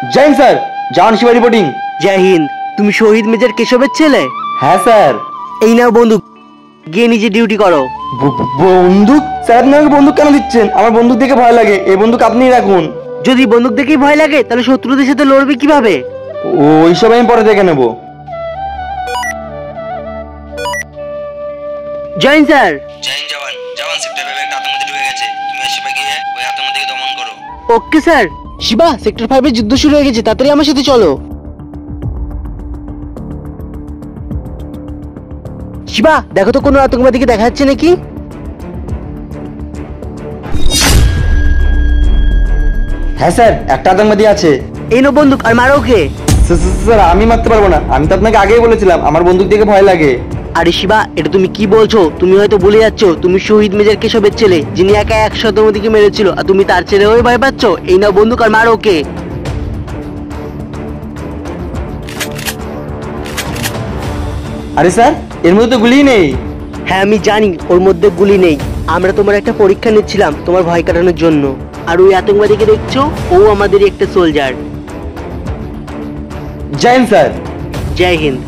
জয় Hind sir, জান Shiba reporting. জয় হিন্দ। তুমি শহীদ major কেশবের ছেলে? হ্যাঁ স্যার। এই নাও বন্দুক, গিয়ে নিজে ডিউটি করো। বন্দুক? স্যার আপনি আমাকে বন্দুক কেন দিচ্ছেন? আমার বন্দুক দেখে ভয় লাগে, এই বন্দুক আপনিই রাখুন। যদি বন্দুক দেখেই ভয় লাগে তাহলে শত্রুদের সাথে লড়বে কিভাবে? ওইসব আমি পরে দেখে নেবো। জয় হিন্দ স্যার। জয় হিন্দ জওয়ান। জওয়ান, সেক্টর 5 একটা আতঙ্কবাদী ঢুকে গেছে। তুমি আর শিবা গিয়ে ওই আতঙ্কবাদীকে দমন করো। Okay sir. শিবা, সেক্টর 5 এর যুদ্ধ শুরু হয়ে গেছে, তাড়াতাড়ি আমার সাথে চলো। শিবা, দেখো তো কোনো আতঙ্কবাদীকে দেখা যাচ্ছে নাকি? হ্যাঁ স্যার, একটা আতঙ্কবাদী আছে। এই নাও বন্দুক আর মারো ওকে। স্যার আমি মারতে পারবো না, আমি তো আপনাকে আগেই বলেছিলাম আমার বন্দুক দেখে ভয় লাগে। আরে শিবা, এটা তুমি কি বলছো? তুমি হয়তো ভুলে যাচ্ছ তুমি শহীদ মেজর কেশবের ছেলে, যিনি একা 100 আতঙ্কবাদীকে মেরেছিল, আর তুমি তার ছেলে হয়ে ভয় পাচ্ছ? এই নাও বন্দুক আর মারো ওকে। আরে স্যার, এর মধ্যে তো গুলি নেই। হ্যাঁ আমি জানি ওর মধ্যে গুলি নেই। আমরা তোমার একটা পরীক্ষা নিচ্ছিলাম তোমার ভয় কাটানোর জন্য। আর ওই আতঙ্কবাদীকে দেখছো, ও আমাদেরই একটা সোলজার। জয় হিন্দ স্যার। জয় হিন্দ।